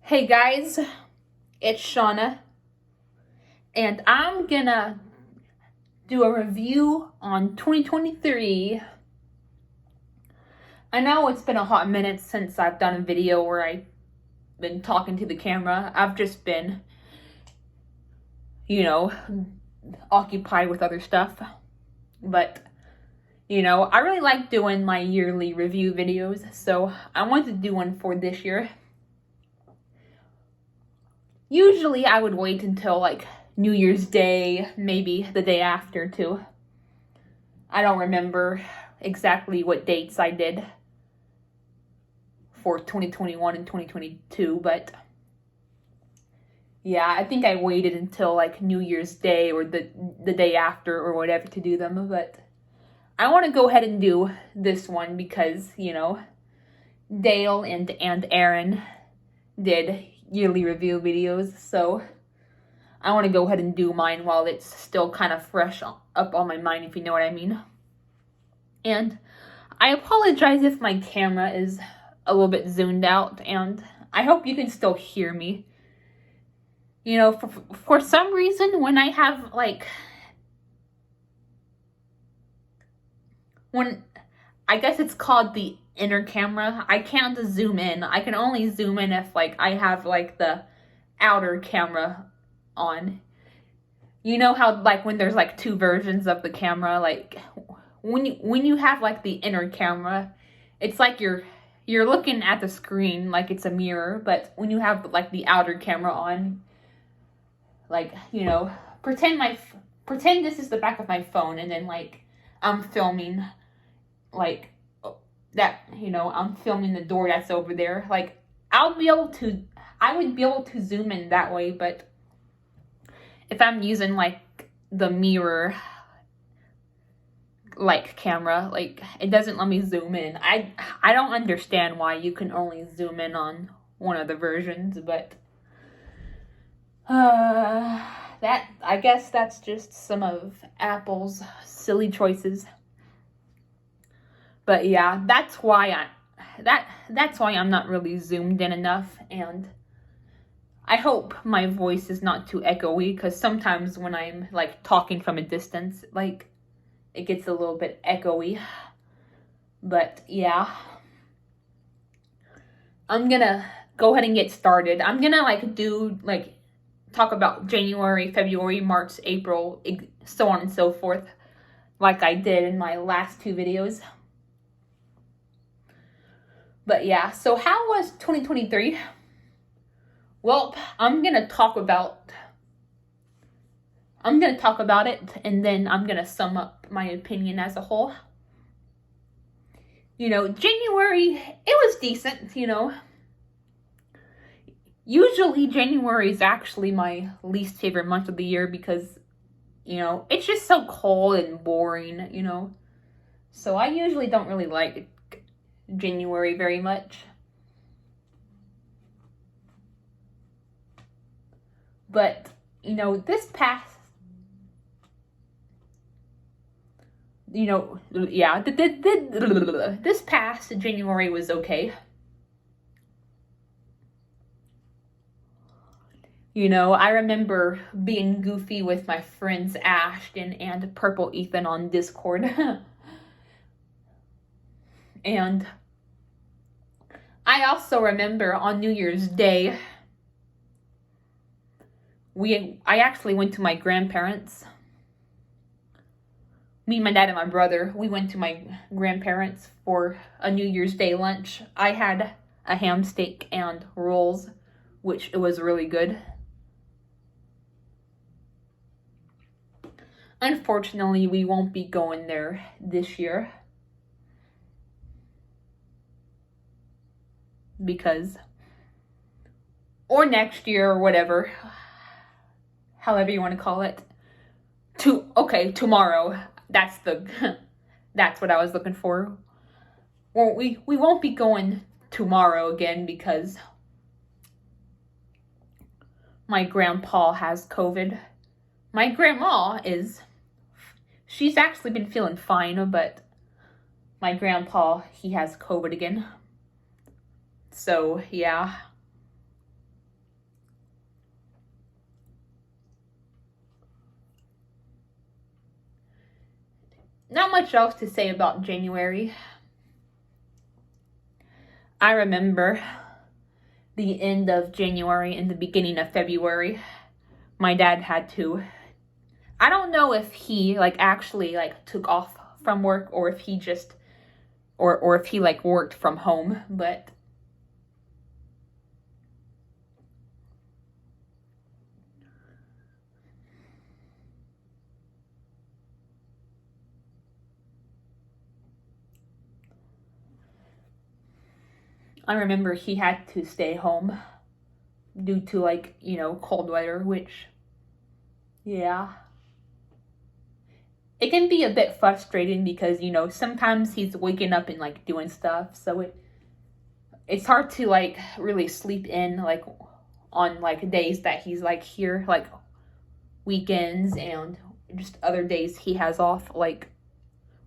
Hey guys, it's Shauna, and I'm gonna do a review on 2023. I know it's been a hot minute since I've done a video where I've been talking to the camera. I've just been, occupied with other stuff. But, I really like doing my yearly review videos, so I wanted to do one for this year. Usually I would wait until like New Year's Day, maybe the day after too. I don't remember exactly what dates I did for 2021 and 2022, but yeah, I think I waited until like New Year's Day or the day after or whatever to do them, but I want to go ahead and do this one because, Dale and Aaron did yearly review videos, so I want to go ahead and do mine while it's still kind of fresh up on my mind, if you know what I mean. And I apologize if my camera is a little bit zoomed out, and I hope you can still hear me. For some reason, when I have I guess it's called the inner camera, I can't zoom in. I can only zoom in if I have the outer camera on. You know how when there's two versions of the camera, when you have the inner camera, it's like you're looking at the screen like it's a mirror, but when you have the outer camera on, pretend this is the back of my phone, and then I'm filming that, I'm filming the door that's over there. I would be able to zoom in that way, but if I'm using the mirror camera, it doesn't let me zoom in. I don't understand why you can only zoom in on one of the versions, but I guess that's just some of Apple's silly choices. But yeah, that's why I'm not really zoomed in enough, and I hope my voice is not too echoey, because sometimes when I'm talking from a distance, it gets a little bit echoey. But yeah, I'm gonna go ahead and get started. I'm gonna talk about January, February, March, April, so on and so forth, like I did in my last two videos. But yeah, so how was 2023? Well, I'm gonna talk about it, and then I'm gonna sum up my opinion as a whole. January, it was decent, Usually January is actually my least favorite month of the year because, it's just so cold and boring, So I usually don't really like January very much. But, this past January was okay. I remember being goofy with my friends Ashton and Purple Ethan on Discord. And I also remember on New Year's Day, I actually went to my grandparents. Me, my dad, and my brother, we went to my grandparents for a New Year's Day lunch. I had a ham steak and rolls, which it was really good. Unfortunately, we won't be going there this year or next year, or whatever, however you want to call it. Tomorrow. That's what I was looking for. Well, we won't be going tomorrow again because my grandpa has COVID. My grandma she's actually been feeling fine, but my grandpa, he has COVID again. So, yeah. not much else to say about January. I remember the end of January and the beginning of February. My dad had to, I don't know if he like actually like took off from work or if he just or if he like worked from home, but I remember he had to stay home due to like, cold weather, which, yeah. It can be a bit frustrating because, sometimes he's waking up and like doing stuff, so it's hard to like really sleep in like on like days that he's like here, like weekends and just other days he has off. Like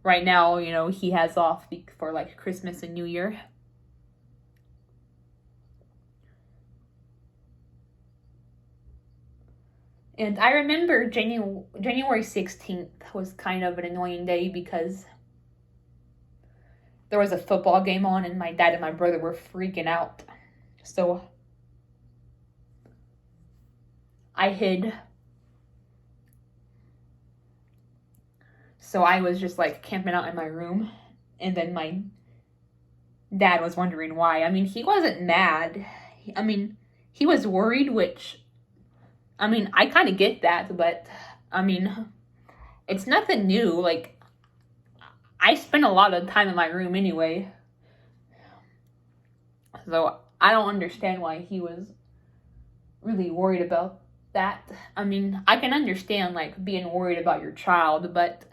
right now, he has off for like Christmas and New Year. And I remember January 16th was kind of an annoying day because there was a football game on and my dad and my brother were freaking out. So I hid. So I was just like camping out in my room. And then my dad was wondering why. I mean, he wasn't mad. I mean, he was worried, which, I mean, I kind of get that, but I mean, it's nothing new. Like, I spend a lot of time in my room anyway. So I don't understand why he was really worried about that. I mean, I can understand like being worried about your child, but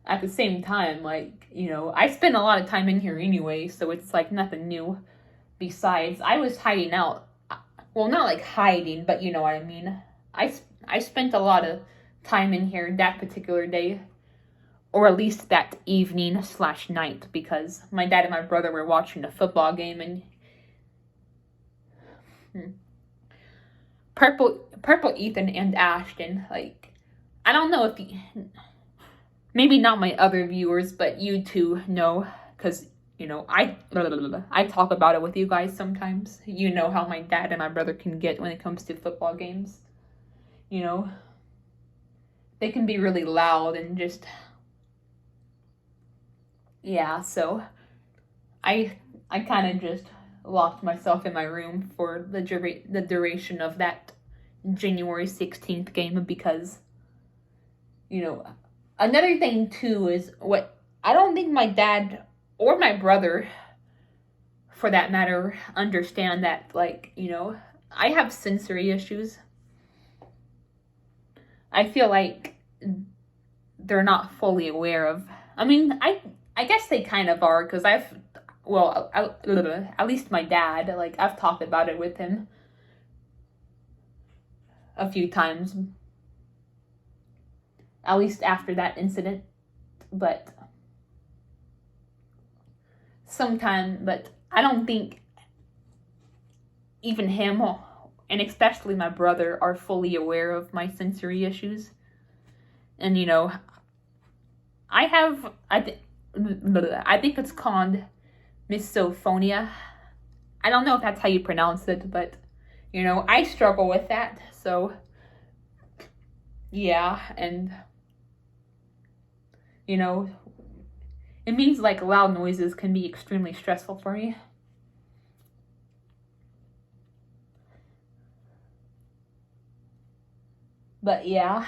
at the same time, like, I spend a lot of time in here anyway, so it's like nothing new. Besides, I was hiding out. Well, not like hiding, but you know what I mean. I spent a lot of time in here that particular day, or at least that evening/night, because my dad and my brother were watching a football game, and Purple Ethan and Ashton, like, I don't know if maybe not my other viewers, but you two know, because I talk about it with you guys sometimes. You know how my dad and my brother can get when it comes to football games. They can be really loud and just, yeah, so I kind of just locked myself in my room for the duration of that January 16th game because, another thing too is what I don't think my dad or my brother, for that matter, understand that, like, I have sensory issues. I feel like they're not fully aware of. I mean, I guess they kind of are, because at least my dad, like, I've talked about it with him a few times, at least after that incident, but I don't think even him, and especially my brother, are fully aware of my sensory issues. And, I think it's called misophonia. I don't know if that's how you pronounce it, but, I struggle with that, so, yeah, and, it means like loud noises can be extremely stressful for me. But yeah,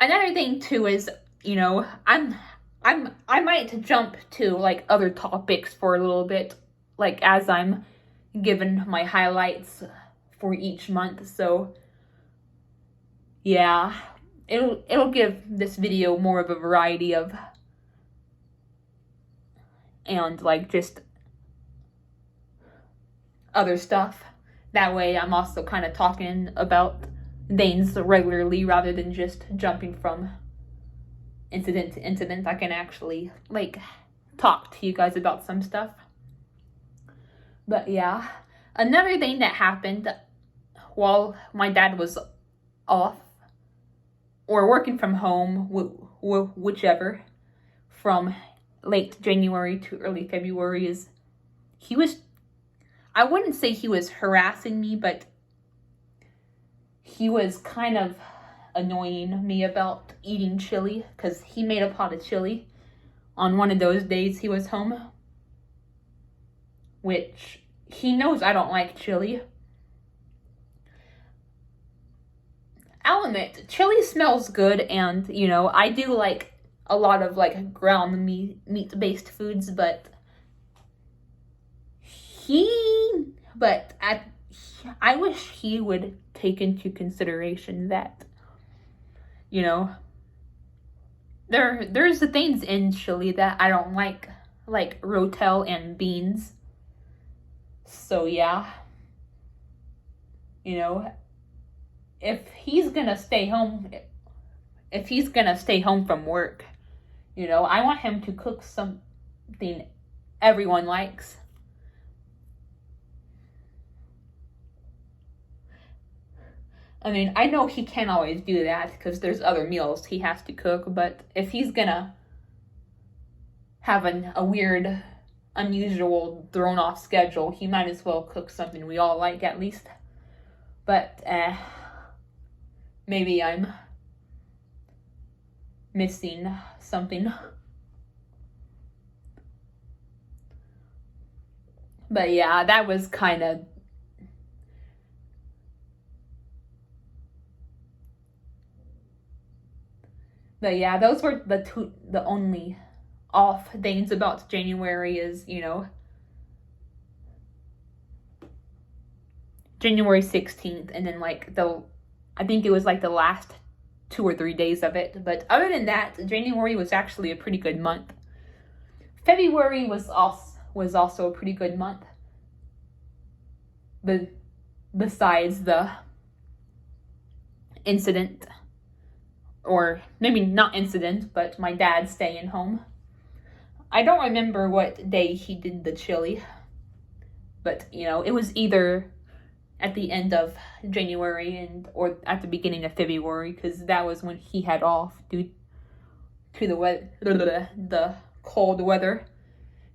another thing too is, I might jump to like other topics for a little bit, like as I'm given my highlights for each month. So yeah, it'll give this video more of a variety of, and like just other stuff. That way I'm also kind of talking about things regularly rather than just jumping from incident to incident. I can actually like talk to you guys about some stuff. But yeah, another thing that happened while my dad was off or working from home, whichever, from late January to early February is he was, I wouldn't say he was harassing me, but he was kind of annoying me about eating chili because he made a pot of chili on one of those days he was home, which he knows I don't like chili. I'll admit, chili smells good, and I do like a lot of like ground meat based foods, but I wish he would take into consideration that there's the things in chili that I don't like rotel and beans. So yeah, if he's gonna stay home from work, I want him to cook something everyone likes. I mean, I know he can't always do that because there's other meals he has to cook, but if he's gonna have a weird, unusual, thrown off schedule, he might as well cook something we all like at least. But maybe I'm missing something. But yeah, that was kind of But yeah, those were the only off things about January is, January 16th, and then I think it was like the last 2 or 3 days of it. But other than that, January was actually a pretty good month. February was also a pretty good month. But besides the incident, or maybe not incident, but my dad staying home. I don't remember what day he did the chili, but it was either at the end of January or at the beginning of February, because that was when he had off due to the cold weather.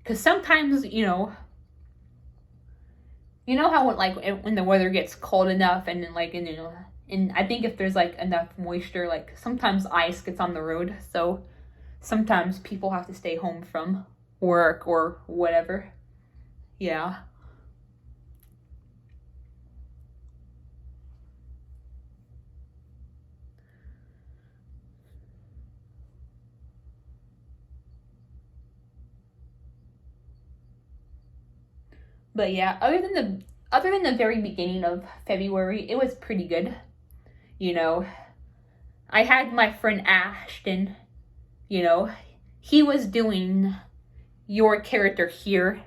Because sometimes how when the weather gets cold enough, and then and I think if there's enough moisture, sometimes ice gets on the road, so sometimes people have to stay home from work or whatever. Yeah. But yeah, other than the very beginning of February, it was pretty good. I had my friend Ashton, he was doing Your Character Here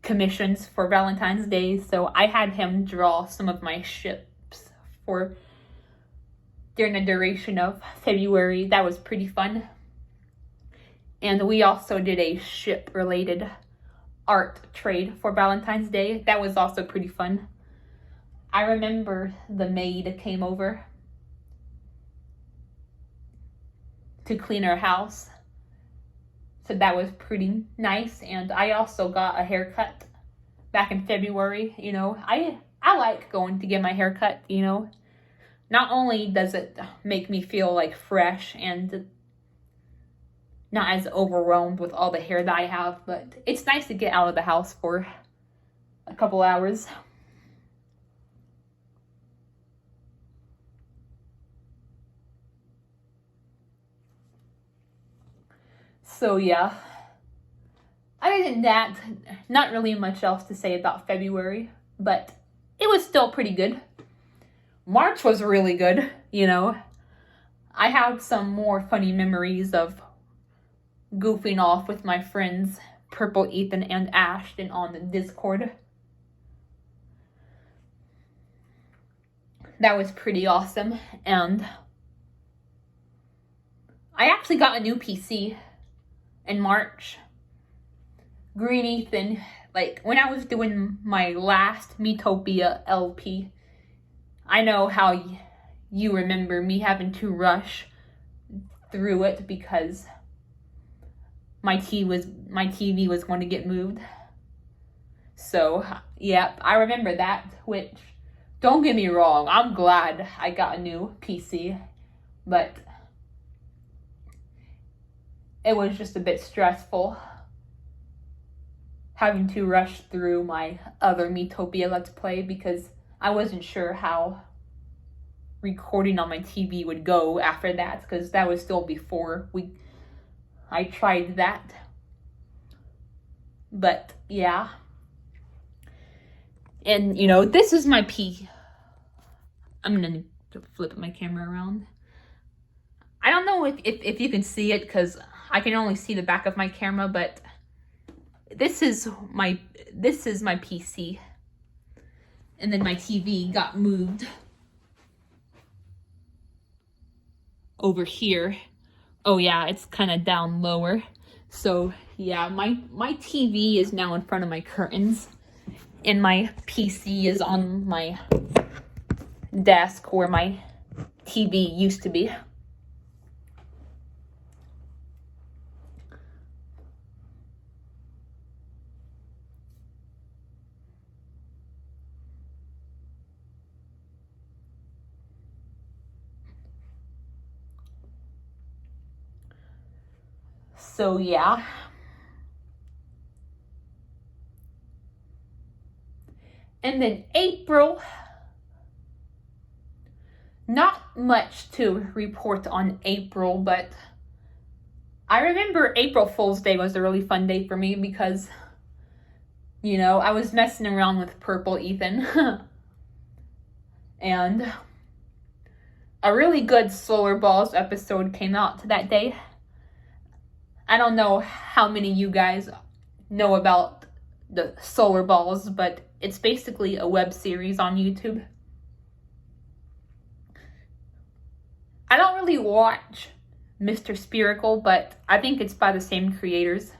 commissions for Valentine's Day, so I had him draw some of my ships during the duration of February. That was pretty fun. And we also did a ship-related art trade for Valentine's Day. That was also pretty fun. I remember the maid came over to clean our house, so that was pretty nice. And I also got a haircut back in February. I like going to get my hair cut. Not only does it make me feel fresh and not as overwhelmed with all the hair that I have, but it's nice to get out of the house for a couple hours. So yeah, other than that, not really much else to say about February, but it was still pretty good. March was really good, I have some more funny memories of goofing off with my friends Purple, Ethan, and Ashton on the Discord. That was pretty awesome, and I actually got a new PC in March. Green Ethan, when I was doing my last Metopia LP, I know how you remember me having to rush through it because my TV was going to get moved. So, yeah, I remember that, which, don't get me wrong, I'm glad I got a new PC, but it was just a bit stressful having to rush through my other Miitopia Let's Play because I wasn't sure how recording on my TV would go after that, because that was still before I tried that. But yeah, and this is my I'm gonna need to flip my camera around. I don't know if you can see it because I can only see the back of my camera, but this is my PC, and then my TV got moved over here. Oh yeah, it's kind of down lower. So yeah, my TV is now in front of my curtains, and my PC is on my desk where my TV used to be. So yeah. And then April, not much to report on April, but I remember April Fool's Day was a really fun day for me because, I was messing around with Purple Ethan. And a really good Solar Balls episode came out that day. I don't know how many of you guys know about the Solar Balls, but it's basically a web series on YouTube. I don't really watch Mr. Spherical, but I think it's by the same creators.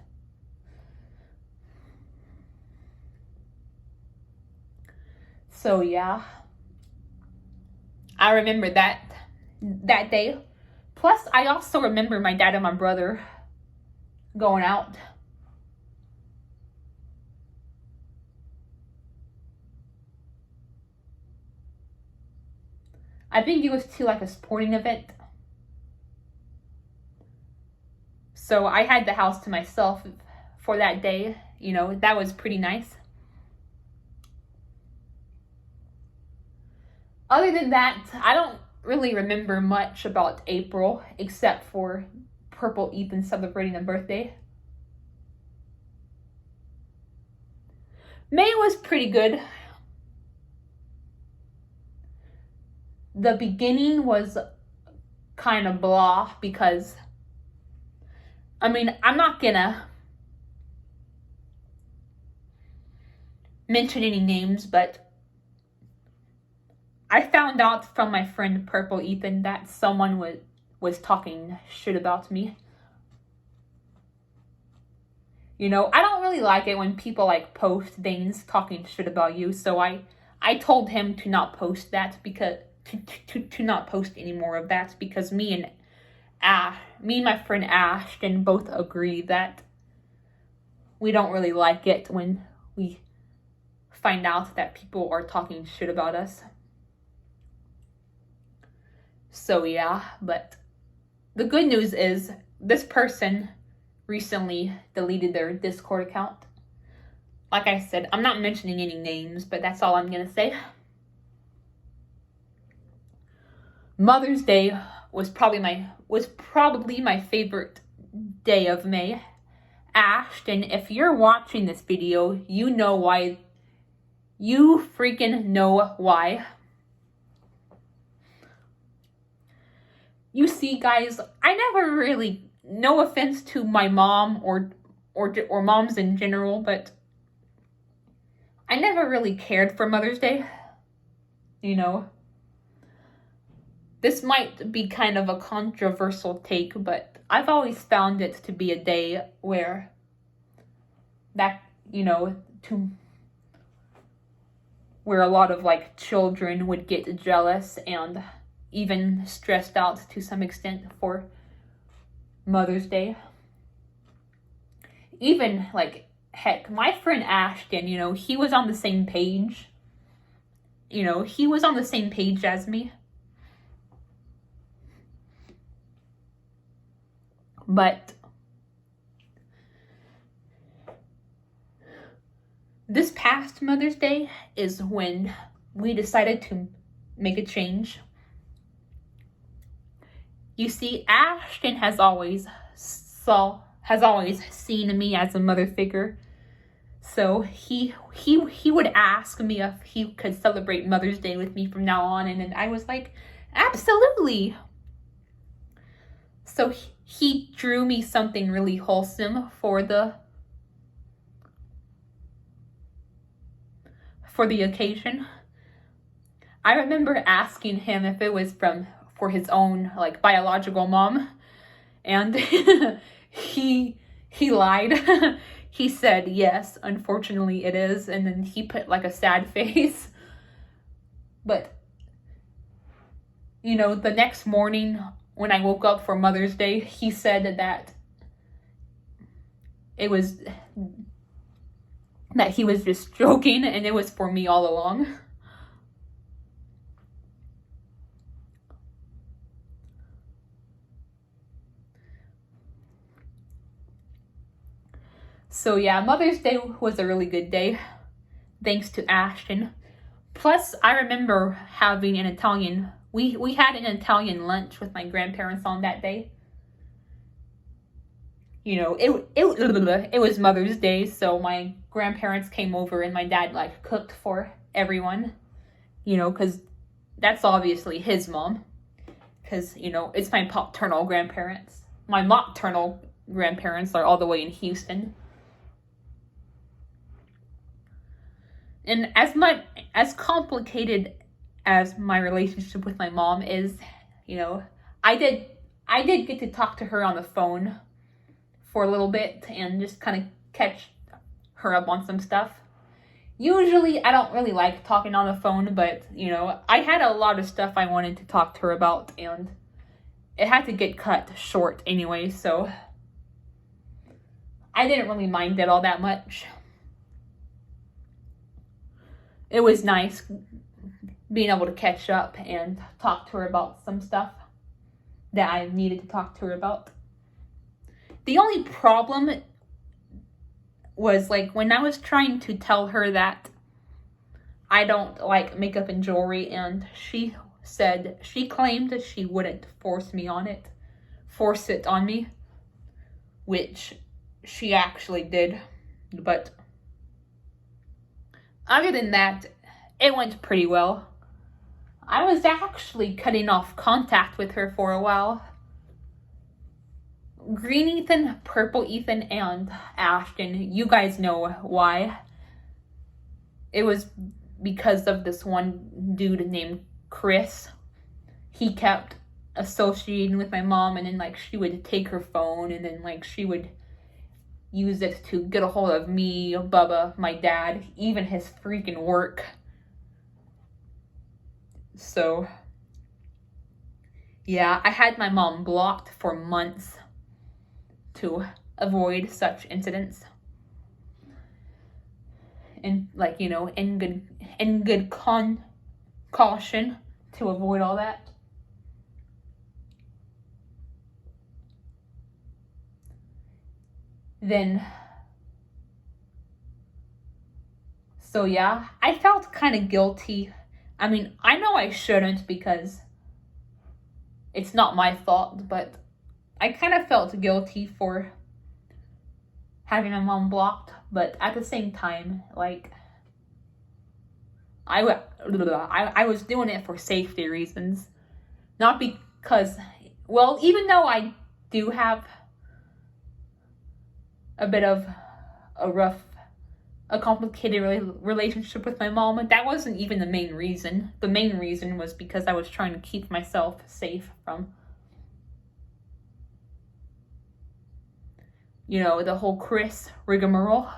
So yeah, I remember that day. Plus, I also remember my dad and my brother going out. I think it was to like a sporting event. So I had the house to myself for that day. That was pretty nice. Other than that, I don't really remember much about April except for Purple Ethan celebrating a birthday. May was pretty good. The beginning was kind of blah because, I'm not gonna mention any names, but I found out from my friend Purple Ethan that someone was talking shit about me. I don't really like it when people post things talking shit about you, so I told him to not post that because to not post any more of that because me and my friend Ashton both agree that we don't really like it when we find out that people are talking shit about us. So yeah, but the good news is this person recently deleted their Discord account. Like I said, I'm not mentioning any names, but that's all I'm gonna say. Mother's Day was probably my favorite day of May. Ashton, if you're watching this video, you know why. You freaking know why. You see, guys, I never really, no offense to my mom or moms in general, but I never really cared for Mother's Day. This might be kind of a controversial take, but I've always found it to be a day where where a lot of children would get jealous and even stressed out to some extent for Mother's Day. Even, like, heck, my friend Ashton, he was on the same page. He was on the same page as me. But this past Mother's Day is when we decided to make a change. You see, Ashton has always seen me as a mother figure. So he would ask me if he could celebrate Mother's Day with me from now on, and I was like, absolutely. So he drew me something really wholesome for the occasion. I remember asking him if it was for his own, like, biological mom, and he lied. He said, yes, unfortunately it is, and then he put, like, a sad face. But, the next morning when I woke up for Mother's Day, he said that he was just joking, and it was for me all along. So yeah, Mother's Day was a really good day, thanks to Ashton. Plus, I remember having an Italian, we had an Italian lunch with my grandparents on that day. It was Mother's Day, so my grandparents came over and my dad, like, cooked for everyone, because that's obviously his mom, because, it's my paternal grandparents. My maternal grandparents are all the way in Houston. And as complicated as my relationship with my mom is, I did get to talk to her on the phone for a little bit and just kind of catch her up on some stuff. Usually I don't really like talking on the phone, but, I had a lot of stuff I wanted to talk to her about, and it had to get cut short anyway, so I didn't really mind it all that much. It was nice being able to catch up and talk to her about some stuff that I needed to talk to her about. The only problem was, like, when I was trying to tell her that I don't like makeup and jewelry, and she claimed that she wouldn't force it on me, which she actually did, but other than that, it went pretty well. I was actually cutting off contact with her for a while. Green Ethan, Purple Ethan, and Ashton, you guys know why. It was because of this one dude named Chris. He kept associating with my mom, and then, like, she would take her phone, and then, like, she would use it to get a hold of me, Bubba, my dad, even his freaking work. So, yeah, I had my mom blocked for months to avoid such incidents. And, like, in good caution to avoid all that. Then, so yeah, I felt kind of guilty. I mean, I know I shouldn't because it's not my fault, but I kind of felt guilty for having my mom blocked, but at the same time, like, I was doing it for safety reasons, not because, well, even though I do have a bit of a complicated relationship with my mom, that wasn't even the main reason. The main reason was because I was trying to keep myself safe from, the whole Chris rigmarole.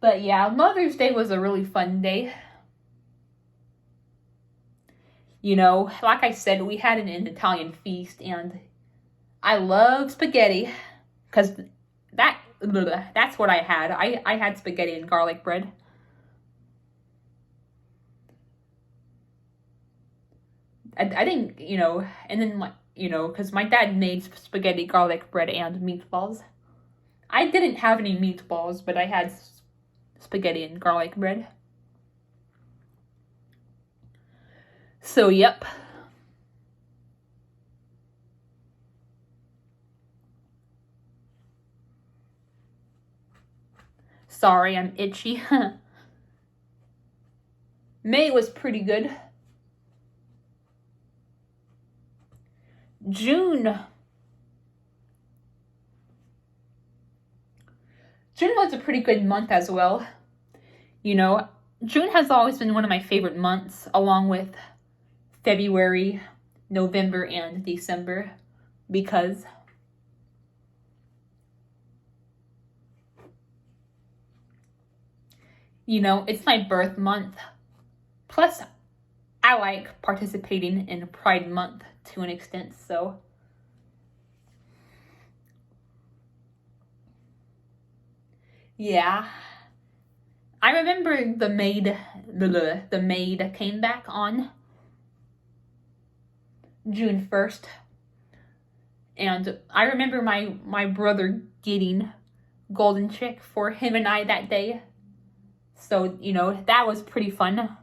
But yeah, Mother's Day was a really fun day. You know, like I said, we had an Italian feast, and I love spaghetti because that's what I had. I had spaghetti and garlic bread. I think, you know, and then because my dad made spaghetti, garlic bread, and meatballs. I didn't have any meatballs, but I had spaghetti and garlic bread. So, yep. Sorry, I'm itchy. May was pretty good. June. June was a pretty good month as well. You know, June has always been one of my favorite months, along with February, November, and December, because you know, it's my birth month. Plus, I like participating in Pride Month to an extent, so yeah. I remember the maid came back on June 1st. And I remember my brother getting Golden Chick for him and I that day. So, you know, that was pretty fun.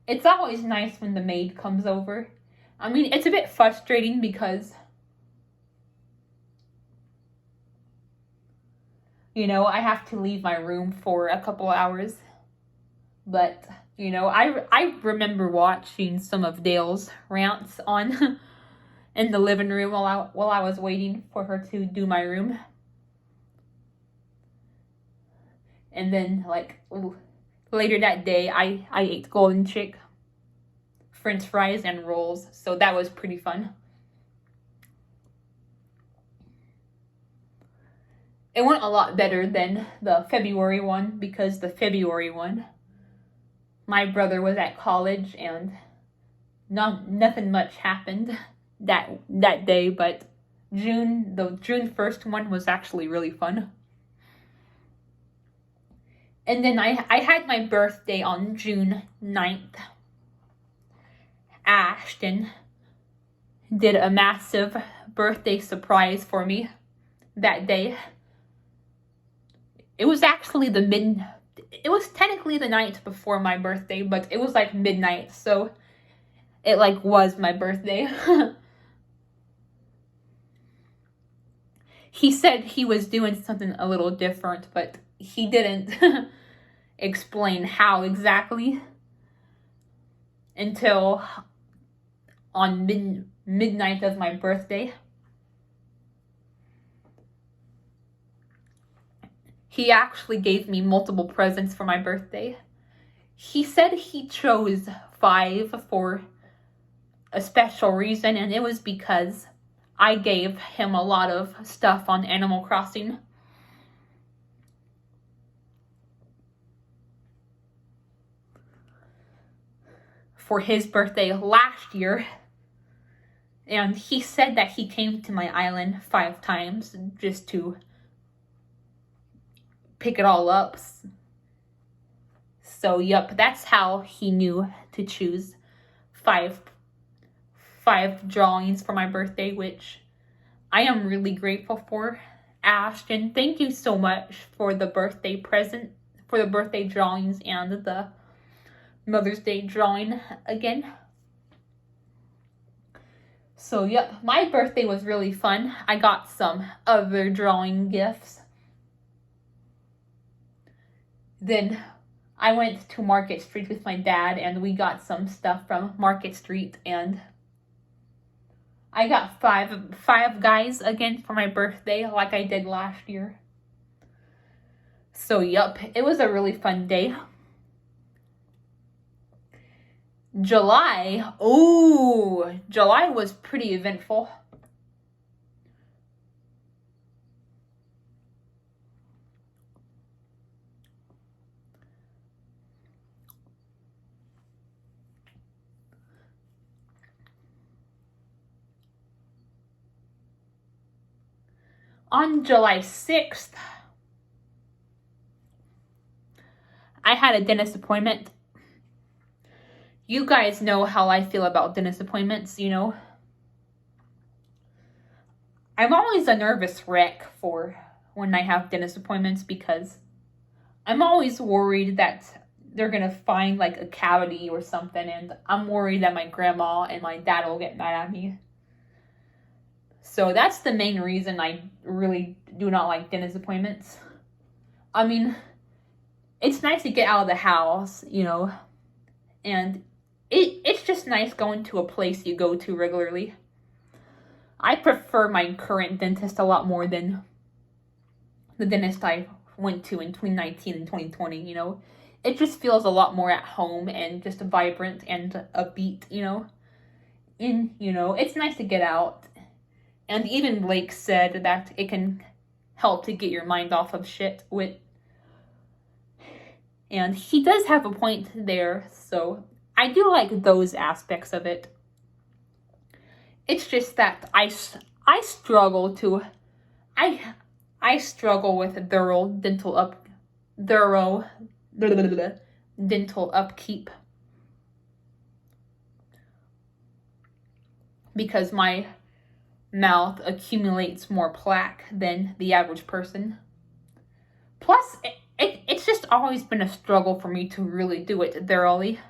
It's always nice when the maid comes over. I mean, it's a bit frustrating because, you know, I have to leave my room for a couple hours. But, you know, I remember watching some of Dale's rants on in the living room while I was waiting for her to do my room. And then, like, later that day, I ate Golden Chick, French fries, and rolls. So that was pretty fun. It went a lot better than the February one, because the February one, my brother was at college and nothing much happened that day, but the June 1st one was actually really fun. And then I had my birthday on June 9th. Ashton did a massive birthday surprise for me that day. It was actually it was technically the night before my birthday, but it was like midnight, so it like was my birthday. He said he was doing something a little different, but he didn't explain how exactly until on midnight of my birthday. He actually gave me multiple presents for my birthday. He said he chose 5 for a special reason, and it was because I gave him a lot of stuff on Animal Crossing. For his birthday last year. And he said that he came to my island 5 times just to pick it all up. So, yep, that's how he knew to choose 5 drawings for my birthday, which I am really grateful for. Ashton, thank you so much for the birthday present, for the birthday drawings and the Mother's Day drawing again. So, yep, my birthday was really fun. I got some other drawing gifts. Then I went to Market Street with my dad, and we got some stuff from Market Street, and I got five guys again for my birthday, like I did last year. So, yep, it was a really fun day. July was pretty eventful. On July 6th, I had a dentist appointment. You guys know how I feel about dentist appointments, you know. I'm always a nervous wreck for when I have dentist appointments because I'm always worried that they're gonna find like a cavity or something, and I'm worried that my grandma and my dad will get mad at me. So that's the main reason I really do not like dentist appointments. I mean, it's nice to get out of the house, you know, and it's just nice going to a place you go to regularly. I prefer my current dentist a lot more than the dentist I went to in 2019 and 2020, you know. It just feels a lot more at home and just vibrant and upbeat, you know. And, you know, it's nice to get out. And even Blake said that it can help to get your mind off of shit with. And he does have a point there, so I do like those aspects of it. It's just that I struggle to, I struggle with thorough dental upkeep because my mouth accumulates more plaque than the average person. Plus, it's just always been a struggle for me to really do it thoroughly.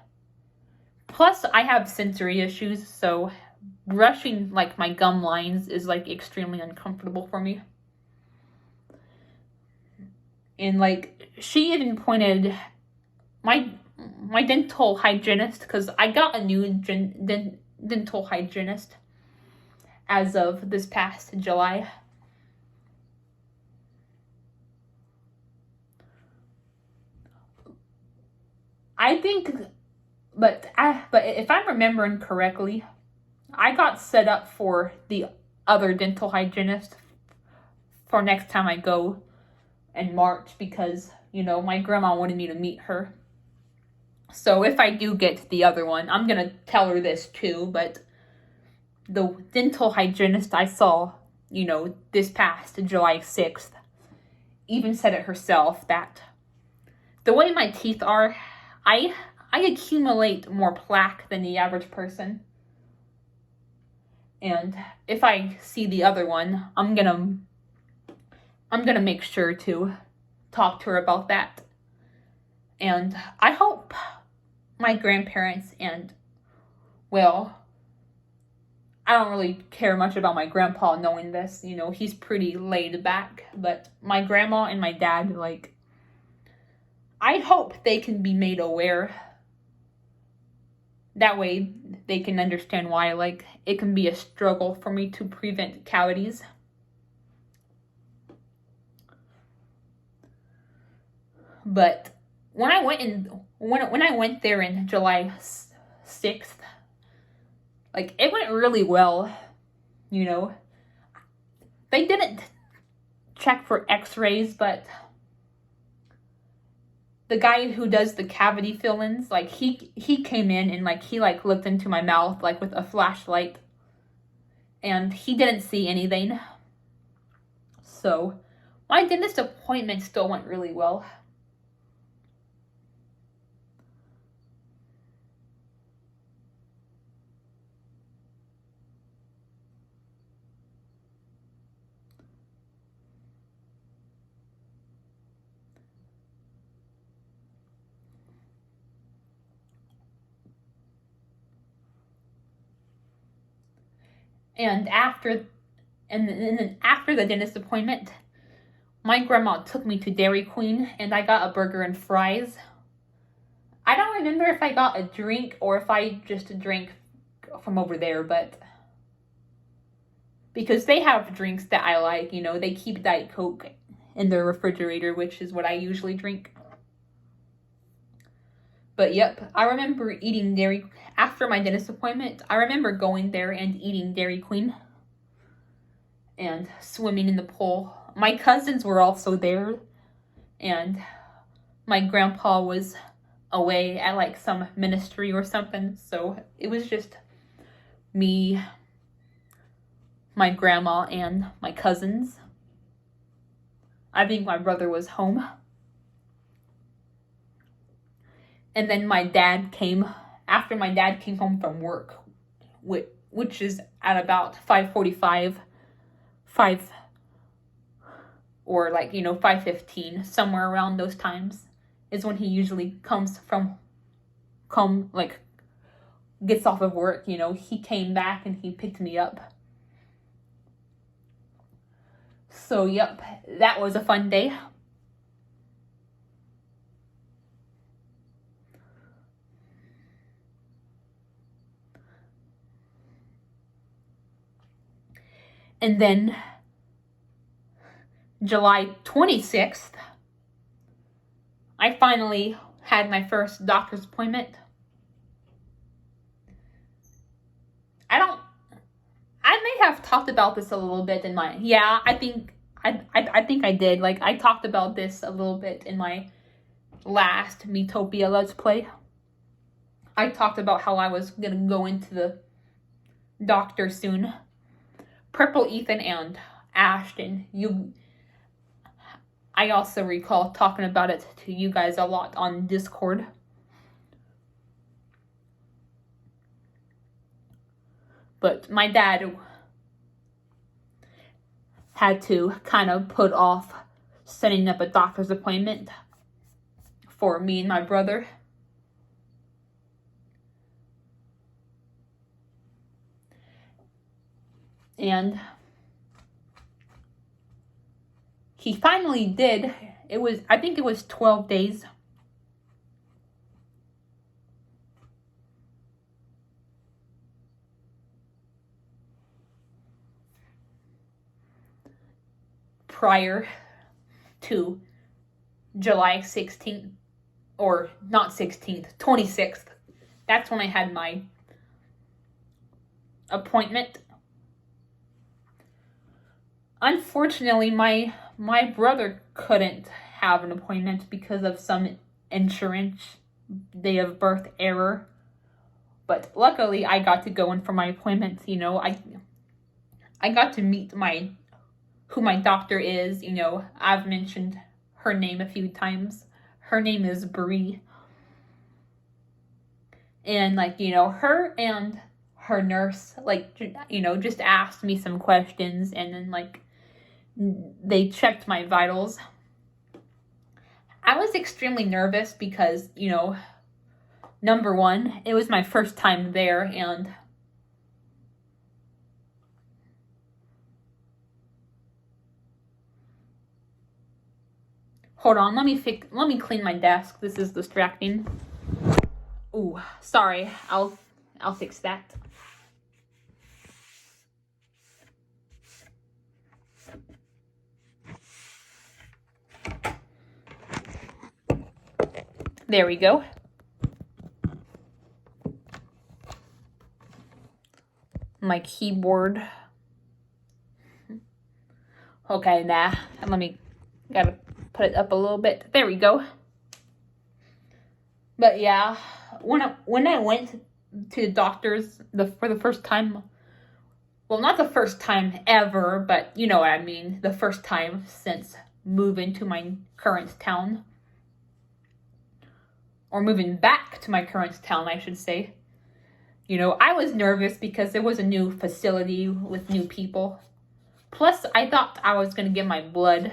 Plus, I have sensory issues, so brushing like my gum lines is like extremely uncomfortable for me. And like she even pointed my dental hygienist, because I got a new dental hygienist as of this past July. I think, but if I'm remembering correctly, I got set up for the other dental hygienist for next time I go in March because, you know, my grandma wanted me to meet her. So if I do get the other one, I'm going to tell her this too, but the dental hygienist I saw, you know, this past July 6th, even said it herself that the way my teeth are, I accumulate more plaque than the average person. And if I see the other one, I'm gonna make sure to talk to her about that. And I hope my grandparents and, well, I don't really care much about my grandpa knowing this, you know, he's pretty laid back, but my grandma and my dad, like, I hope they can be made aware. That way they can understand why, like, it can be a struggle for me to prevent cavities. But when I went there in July 6th, like, it went really well, you know. They didn't check for x-rays, but the guy who does the cavity fill-ins, like, he came in and, like, he, like, looked into my mouth, like, with a flashlight. And he didn't see anything. So, my dentist appointment still went really well. And then after the dentist appointment, my grandma took me to Dairy Queen and I got a burger and fries. I don't remember if I got a drink or if I just drank from over there, but because they have drinks that I like, you know, they keep Diet Coke in their refrigerator, which is what I usually drink. But yep, I remember eating after my dentist appointment. I remember going there and eating Dairy Queen and swimming in the pool. My cousins were also there, and my grandpa was away at like some ministry or something, so it was just me, my grandma, and my cousins. I think my brother was home. And then my dad came, after my dad came home from work, which is at about 5:45, 5, or 5:15, somewhere around those times, is when he usually gets off of work. He came back and he picked me up. So, yep, that was a fun day. And then July 26th, I finally had my first doctor's appointment. I may have talked about this a little bit in my, I think I did. I talked about this a little bit in my last Miitopia Let's Play. I talked about how I was gonna go into the doctor soon. Purple Ethan and Ashton, I also recall talking about it to you guys a lot on Discord. But my dad had to kind of put off setting up a doctor's appointment for me and my brother. And he finally did. I think it was 12 days. Prior to July 16th, or not 16th, 26th. That's when I had my appointment. Unfortunately, my brother couldn't have an appointment because of some insurance day of birth error. But luckily, I got to go in for my appointment. I got to meet who my doctor is. I've mentioned her name a few times. Her name is Bree. And her and her nurse, just asked me some questions, and then they checked my vitals. I was extremely nervous because, number one, it was my first time there, and hold on, let me clean my desk. This is distracting. Ooh, sorry. I'll fix that. There we go. My keyboard. Okay, gotta put it up a little bit. There we go. But yeah, when I went to the doctors for the first time, well, not the first time ever, but you know what I mean, the first time since moving to my current town. Or moving back to my current town, I should say. I was nervous because it was a new facility with new people. Plus, I thought I was going to get my blood.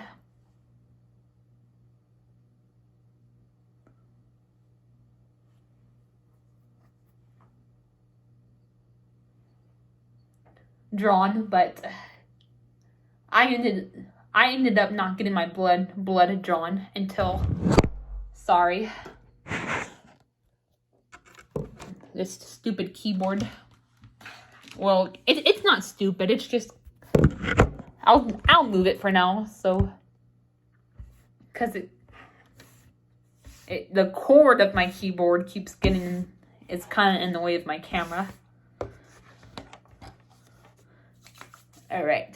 Drawn, but I ended up not getting my blood drawn until, sorry, this stupid keyboard. Well, it's not stupid. It's just I'll move it for now. So, because the cord of my keyboard it's kind of in the way of my camera. All right.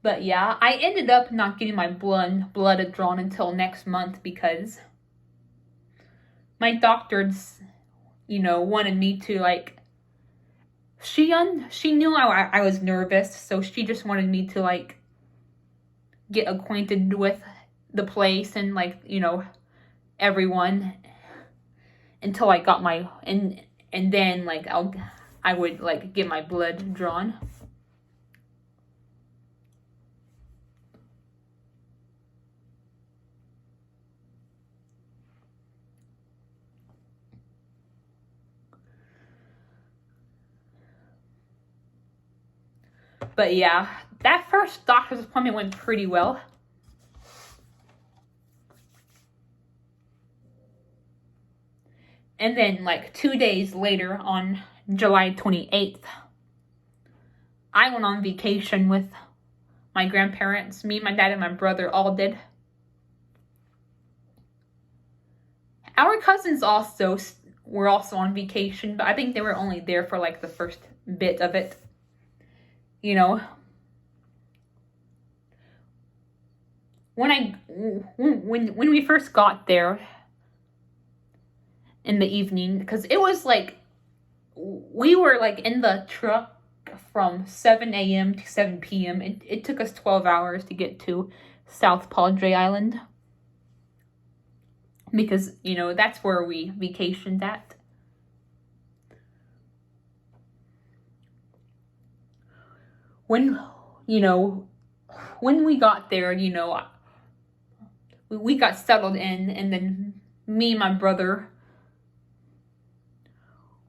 But yeah, I ended up not getting my blood drawn until next month because my doctors, wanted me to she knew I was nervous, so she just wanted me to like get acquainted with the place and like, you know, everyone until I got my and then like I would like get my blood drawn. But yeah, that first doctor's appointment went pretty well. And then like 2 days later, on July 28th, I went on vacation with my grandparents. Me, my dad, and my brother all did. Our cousins also were also on vacation, but I think they were only there for like the first bit of it. You know, when we first got there in the evening, because it was like we were like in the truck from 7 a.m. to 7 p.m. It took us 12 hours to get to South Padre Island, because, you know, that's where we vacationed at. When, you know, when we got there, you know, we got settled in, and then me and my brother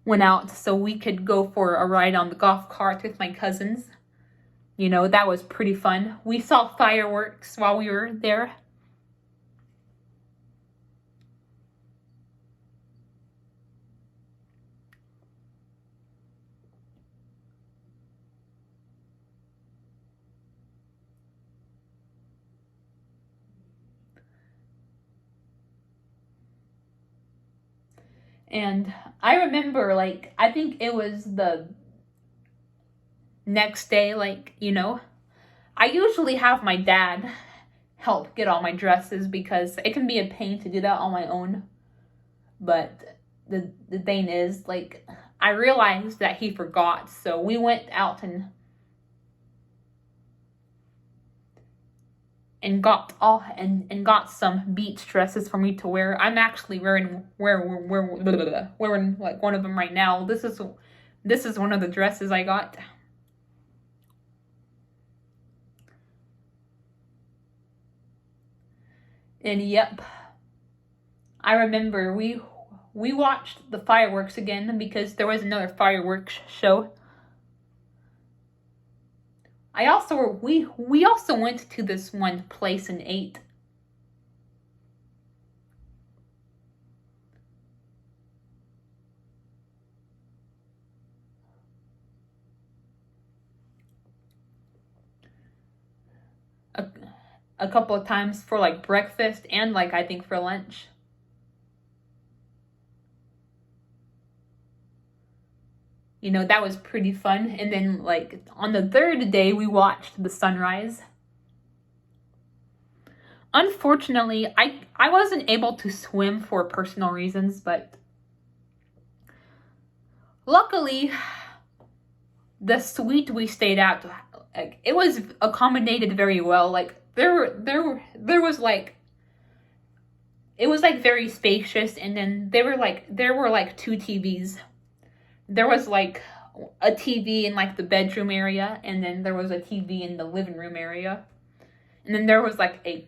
went out so we could go for a ride on the golf cart with my cousins. You know, that was pretty fun. We saw fireworks while we were there. And I remember, like, I think it was the next day, like, you know, I usually have my dad help get all my dresses because it can be a pain to do that on my own. But the thing is, like, I realized that he forgot, so we went out and got some beach dresses for me to wear. I'm actually wearing like one of them right now. This is one of the dresses I got. And yep, I remember we watched the fireworks again because there was another fireworks show. We also went to this one place and ate. A couple of times for like breakfast and like I think for lunch. You know, that was pretty fun. And then like on the third day we watched the sunrise. Unfortunately, I wasn't able to swim for personal reasons, but luckily the suite we stayed at, like, it was accommodated very well. Like there was like, it was like very spacious, and then there were like two TVs. There was like a TV in like the bedroom area, and then there was a TV in the living room area. And then there was like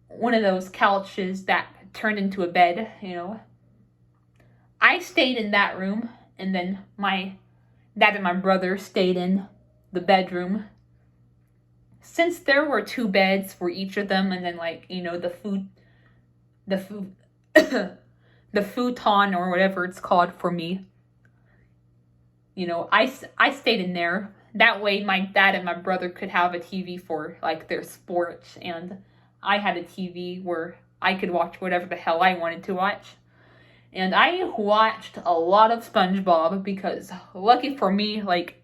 one of those couches that turned into a bed, you know. I stayed in that room, and then my dad and my brother stayed in the bedroom. Since there were two beds for each of them, and then like, you know, the the futon or whatever it's called for me, you know, I stayed in there. That way my dad and my brother could have a TV for like their sports, and I had a TV where I could watch whatever the hell I wanted to watch. And I watched a lot of SpongeBob because, lucky for me, like,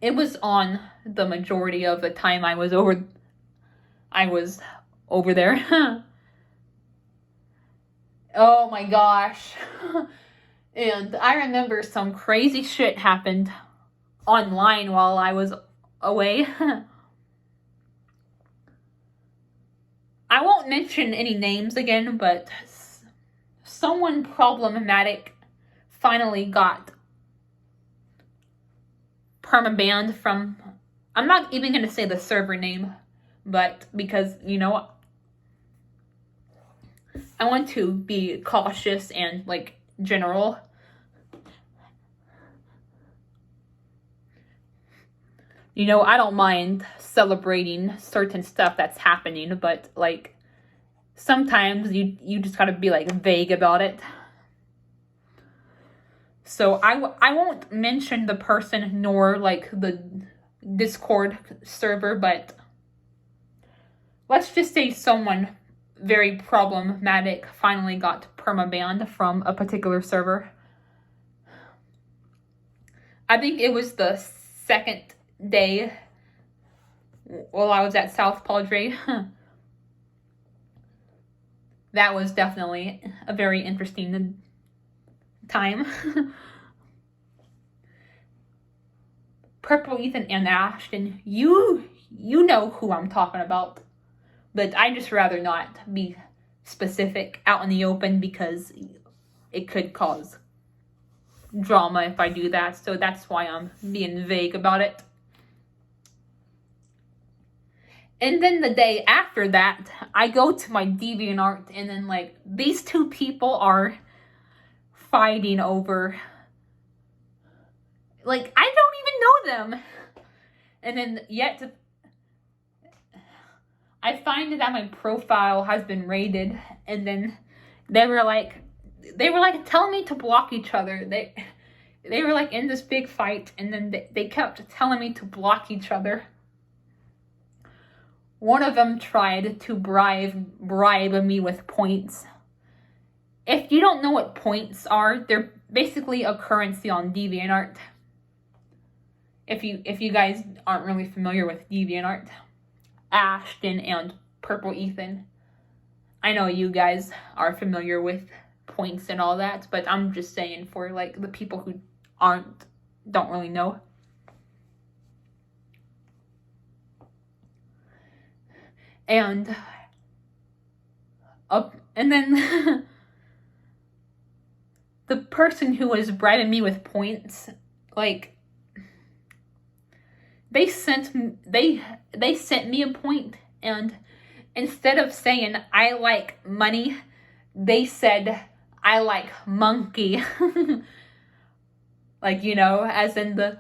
it was on the majority of the time I was over there. Oh my gosh. And I remember some crazy shit happened online while I was away. I won't mention any names again, but someone problematic finally got permabanned from, I'm not even going to say the server name, but because, you know, I want to be cautious and, like, general. You know, I don't mind celebrating certain stuff that's happening, but, like, sometimes you just gotta be, like, vague about it. So I won't mention the person nor, like, the Discord server, but let's just say someone very problematic finally got permabanned from a particular server. I think it was the second day while I was at South Padre. That was definitely a very interesting time. Purple Ethan and Ashton, you know who I'm talking about, but I just rather not be specific out in the open because it could cause drama if I do that, so that's why I'm being vague about it. And then the day after that, I go to my DeviantArt, and then, like, these two people are fighting over, like, I don't even know them. And then yet I find that my profile has been raided, and then they were like telling me to block each other. They were like in this big fight, and then they kept telling me to block each other. One of them tried to bribe me with points. If you don't know what points are, they're basically a currency on DeviantArt. If you guys aren't really familiar with DeviantArt, Ashton and Purple Ethan, I know you guys are familiar with points and all that, but I'm just saying for, like, the people who don't really know. And then the person who was bribing me with points, like, they sent me a point, and instead of saying I like money, they said I like monkey. Like, you know, as in the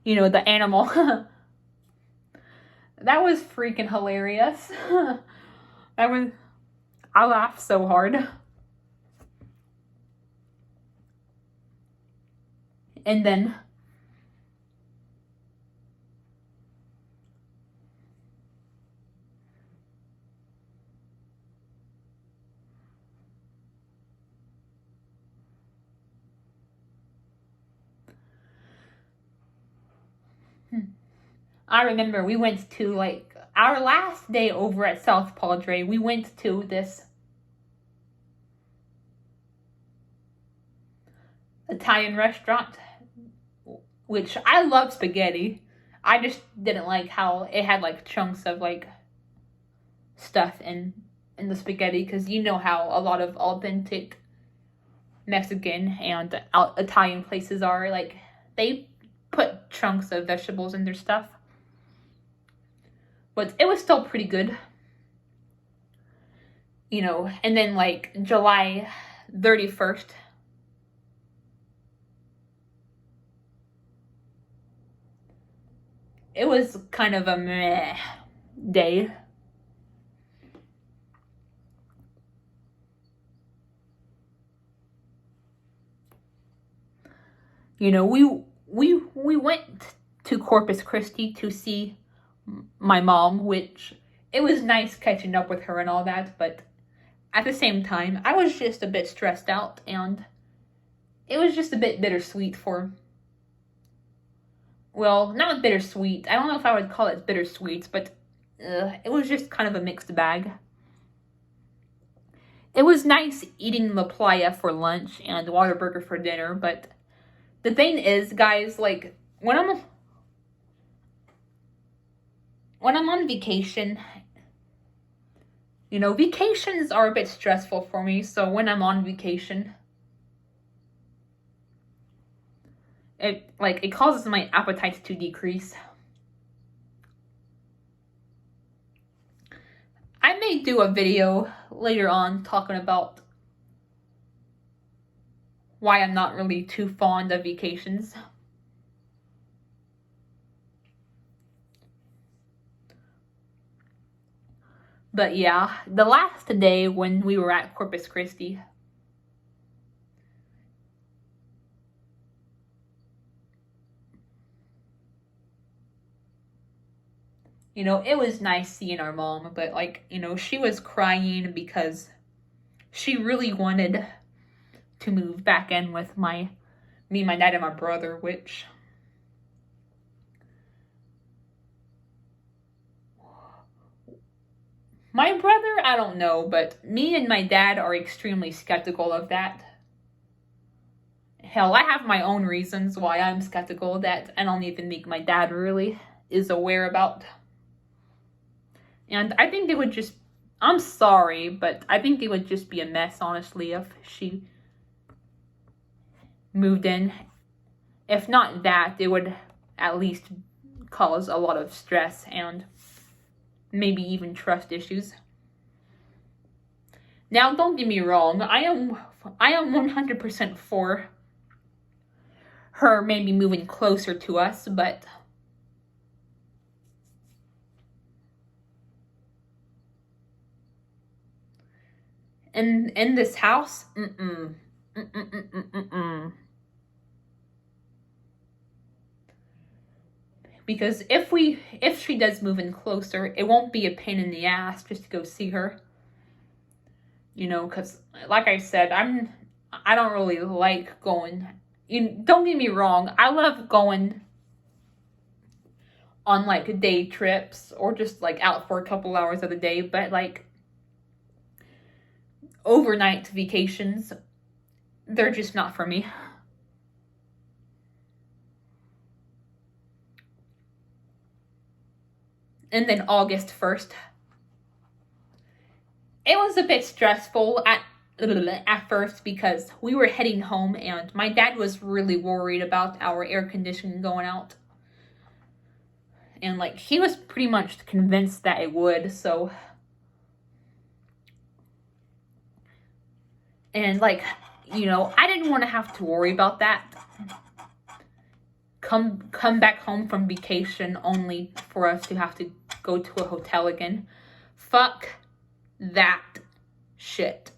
you know, the animal. That was freaking hilarious. I laughed so hard. And then I remember we went to, like, our last day over at South Padre, we went to this Italian restaurant, which I love spaghetti. I just didn't like how it had, like, chunks of, like, stuff in the spaghetti, because you know how a lot of authentic Mexican and Italian places are, like, they put chunks of vegetables in their stuff. But it was still pretty good. You know, and then, like, July 31st, it was kind of a meh day. You know, we went to Corpus Christi to see my mom, which it was nice catching up with her and all that, but at the same time, I was just a bit stressed out, and it was just a bit bittersweet well, not bittersweet. I don't know if I would call it bittersweet, but it was just kind of a mixed bag. it was nice eating La Playa for lunch and Whataburger for dinner, but the thing is, guys, like, when I'm on vacation, you know, vacations are a bit stressful for me, so when I'm on vacation, it causes my appetite to decrease. I may do a video later on talking about why I'm not really too fond of vacations. But yeah, the last day when we were at Corpus Christi, you know, it was nice seeing our mom, but like, you know, she was crying because she really wanted to move back in with me, my dad, and my brother, which my brother, I don't know, but me and my dad are extremely skeptical of that. Hell, I have my own reasons why I'm skeptical that I don't even think my dad really is aware about. And I think it would just, I'm sorry, but I think it would just be a mess, honestly, if she moved in. If not that, it would at least cause a lot of stress and maybe even trust issues. Now, don't get me wrong, I am 100% for her maybe moving closer to us, but in this house, because if she does move in closer, it won't be a pain in the ass just to go see her. You know, because like I said, I don't really like going. Don't get me wrong, I love going on like day trips or just like out for a couple hours of the day, but like overnight vacations, they're just not for me. And then August 1st, it was a bit stressful at first because we were heading home and my dad was really worried about our air conditioning going out. And like, he was pretty much convinced that it would, so. And like, you know, I didn't want to have to worry about that. Come back home from vacation only for us to have to go to a hotel again. Fuck that shit.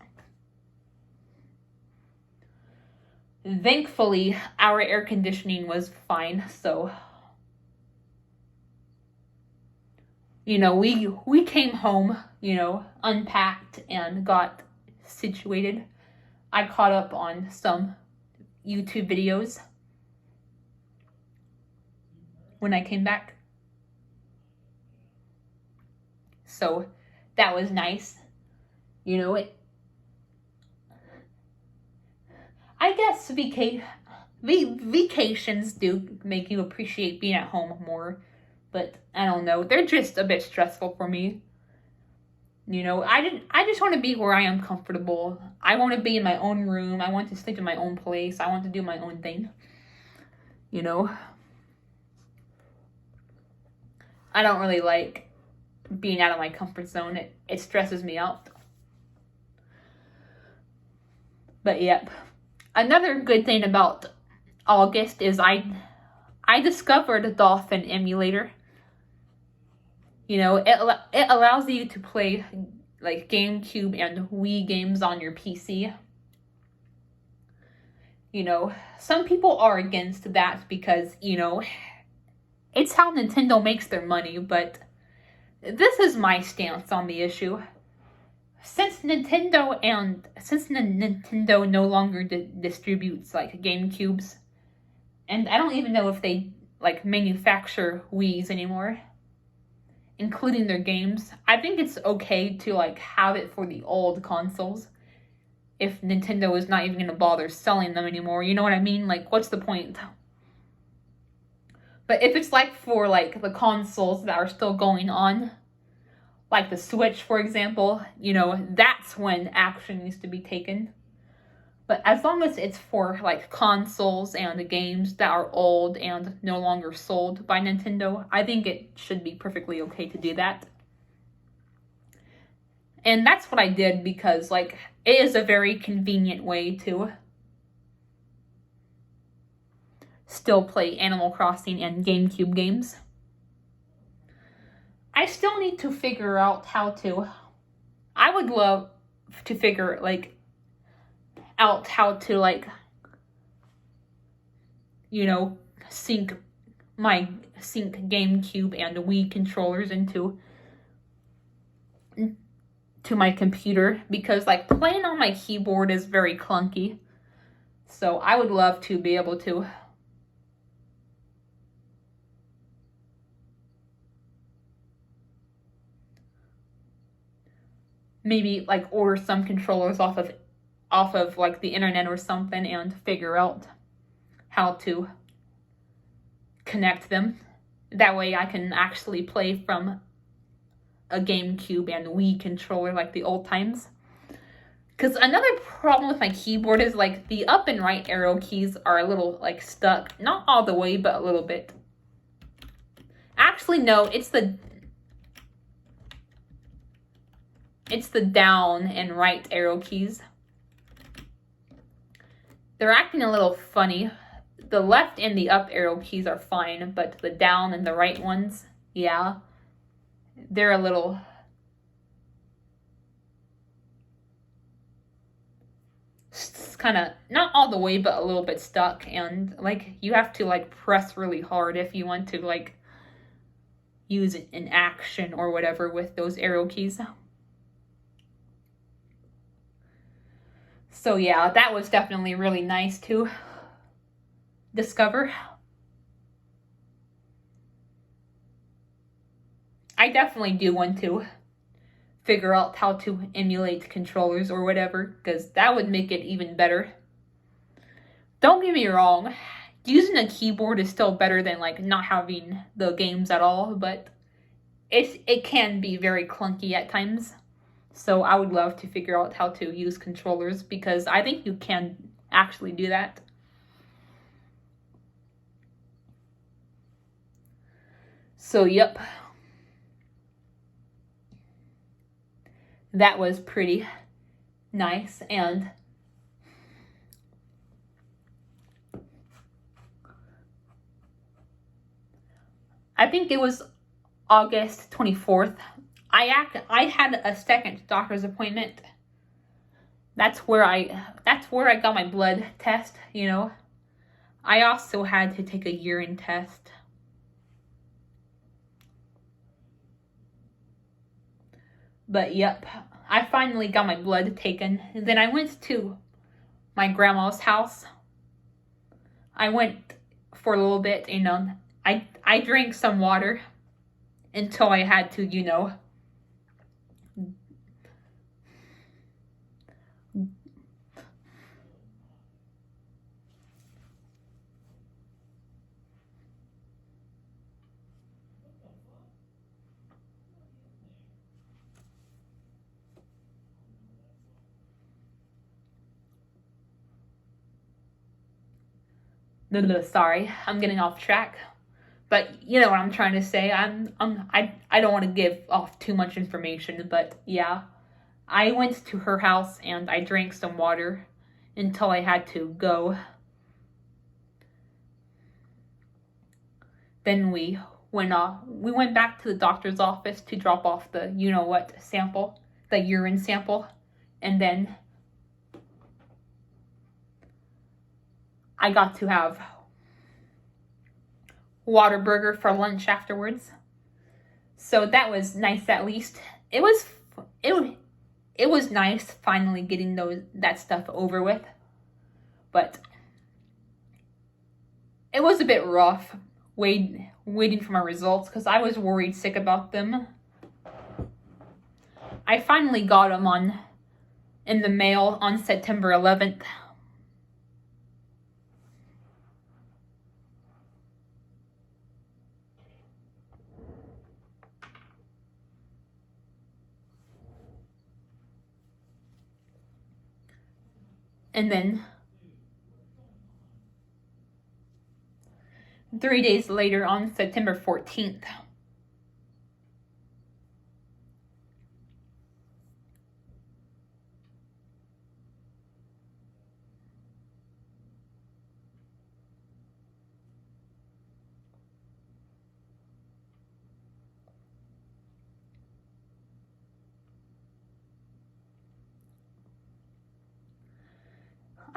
Thankfully, our air conditioning was fine, so, you know, we came home, you know, unpacked and got situated. I caught up on some YouTube videos when I came back. So that was nice. You know, I guess vacations do make you appreciate being at home more, but I don't know. They're just a bit stressful for me. You know, I just want to be where I am comfortable. I want to be in my own room. I want to sleep in my own place. I want to do my own thing. You know, I don't really like being out of my comfort zone. It stresses me out. But yep. Another good thing about August is I discovered a Dolphin emulator. You know, it allows you to play like GameCube and Wii games on your PC. You know, some people are against that because, you know, it's how Nintendo makes their money, but this is my stance on the issue. Since Nintendo no longer distributes like GameCubes, and I don't even know if they like manufacture Wiis anymore, including their games, I think it's okay to like have it for the old consoles if Nintendo is not even going to bother selling them anymore. You know what I mean? Like, what's the point? But if it's like for like the consoles that are still going on, like the Switch, for example, you know, that's when action needs to be taken. But as long as it's for like consoles and the games that are old and no longer sold by Nintendo, I think it should be perfectly okay to do that. And that's what I did because like it is a very convenient way to still play Animal Crossing and GameCube games. I still need to figure out how to. I would love to figure out how to you know, sync GameCube and Wii controllers to my computer, because like playing on my keyboard is very clunky. So I would love to be able to maybe like order some controllers off of like the internet or something and figure out how to connect them. That way I can actually play from a GameCube and Wii controller like the old times. Because another problem with my keyboard is like the up and right arrow keys are a little like stuck. Not all the way, but a little bit. Actually, no, it's the down and right arrow keys. They're acting a little funny. The left and the up arrow keys are fine, but the down and the right ones, yeah, they're a little kind of not all the way, but a little bit stuck, and like you have to like press really hard if you want to like use an action or whatever with those arrow keys. So yeah, that was definitely really nice to discover. I definitely do want to figure out how to emulate controllers or whatever, because that would make it even better. Don't get me wrong, using a keyboard is still better than like not having the games at all, but it can be very clunky at times. So I would love to figure out how to use controllers, because I think you can actually do that. So yep. That was pretty nice, and I think it was August 24th. I had a second doctor's appointment. That's where I got my blood test, you know. I also had to take a urine test. But yep, I finally got my blood taken. And then I went to my grandma's house. I went for a little bit, you know. I drank some water until I had to, you know, sorry, I'm getting off track. But you know what I'm trying to say. I don't want to give off too much information, but yeah. I went to her house and I drank some water until I had to go. Then we went back to the doctor's office to drop off the you-know-what sample, the urine sample, and then I got to have Whataburger for lunch afterwards. So that was nice at least. It was nice finally getting that stuff over with. But it was a bit rough waiting for my results because I was worried sick about them. I finally got them on in the mail on September 11th. And then 3 days later on September 14th.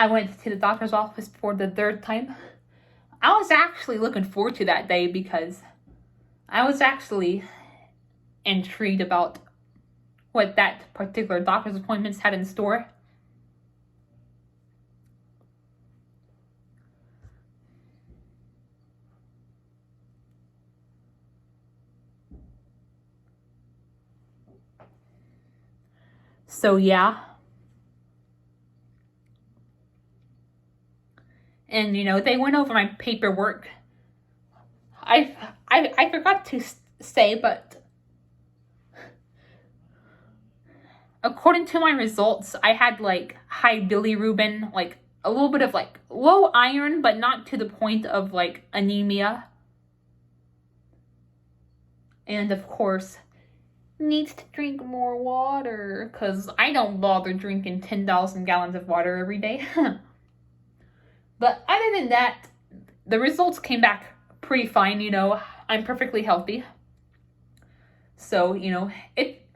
I went to the doctor's office for the 3rd time. I was actually looking forward to that day because I was actually intrigued about what that particular doctor's appointments had in store. So yeah. And they went over my paperwork. I forgot to say, but according to my results, I had like high bilirubin, like a little bit of like low iron, but not to the point of like anemia. And of course, needs to drink more water, because I don't bother drinking 10,000 gallons of water every day. But other than that, the results came back pretty fine. I'm perfectly healthy. So, it,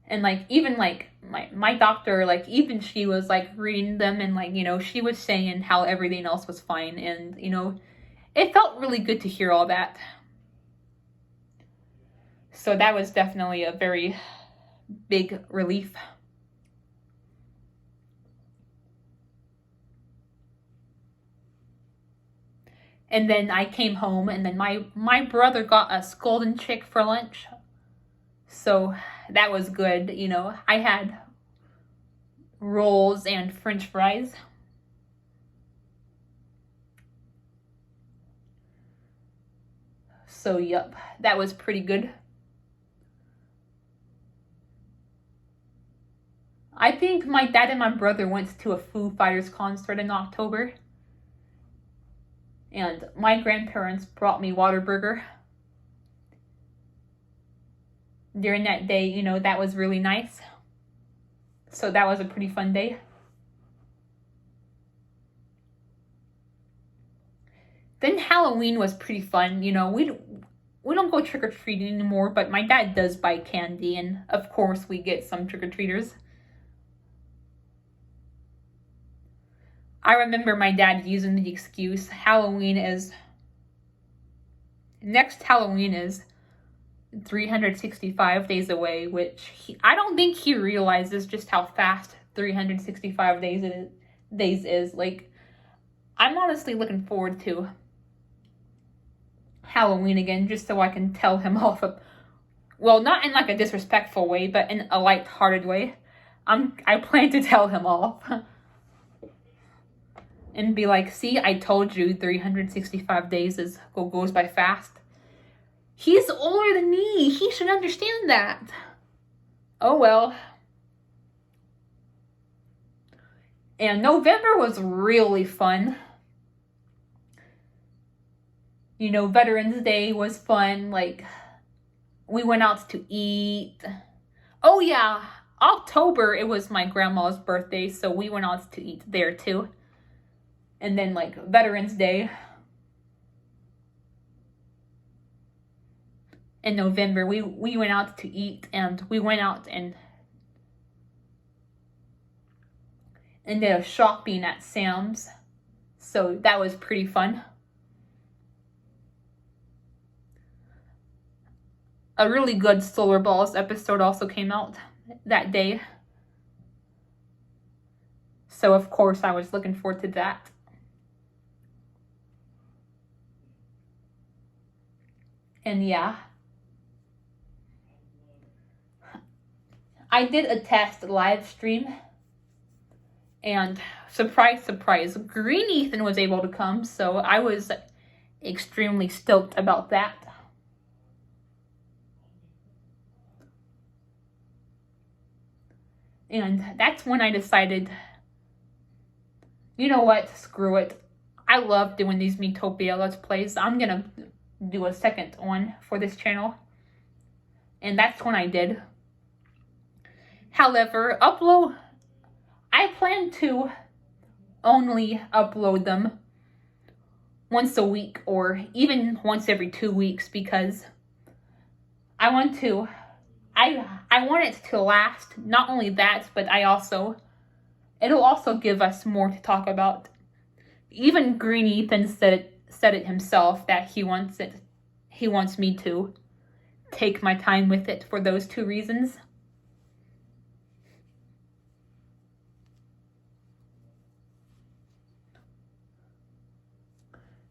and like, even like my doctor, like, even she was like reading them, and like, she was saying how everything else was fine. And, it felt really good to hear all that. So that was definitely a very big relief. And then I came home, and then my brother got us Golden Chick for lunch. So that was good. I had rolls and French fries. So yep, that was pretty good. I think my dad and my brother went to a Foo Fighters concert in October. And my grandparents brought me Whataburger during that day. That was really nice. So that was a pretty fun day. Then Halloween was pretty fun. We don't go trick-or-treating anymore, but my dad does buy candy, and of course we get some trick-or-treaters. I remember my dad using the excuse, next Halloween is 365 days away, which I don't think he realizes just how fast 365 days is. Like, I'm honestly looking forward to Halloween again, just so I can tell him off. Well, not in like a disrespectful way, but in a light-hearted way. I plan to tell him off. And be like, see, I told you 365 days goes by fast. He's older than me. He should understand that. Oh well. And November was really fun. Veterans Day was fun. Like, we went out to eat. Oh yeah, October, it was my grandma's birthday, so we went out to eat there too. And then like Veterans Day in November, we went out to eat, and we went out and did a shopping at Sam's. So that was pretty fun. A really good Solar Balls episode also came out that day. So of course I was looking forward to that. And yeah, I did a test live stream, and surprise, surprise, Green Ethan was able to come, so I was extremely stoked about that. And that's when I decided, you know what, screw it. I love doing these Miitopia Let's Plays. I'm gonna do a second one for this channel. And that's when I did. However, I plan to only upload them once a week or even once every 2 weeks, because I want it to last. Not only that, but it'll also give us more to talk about. Even Green Ethan said it himself that he wants me to take my time with it for those 2 reasons.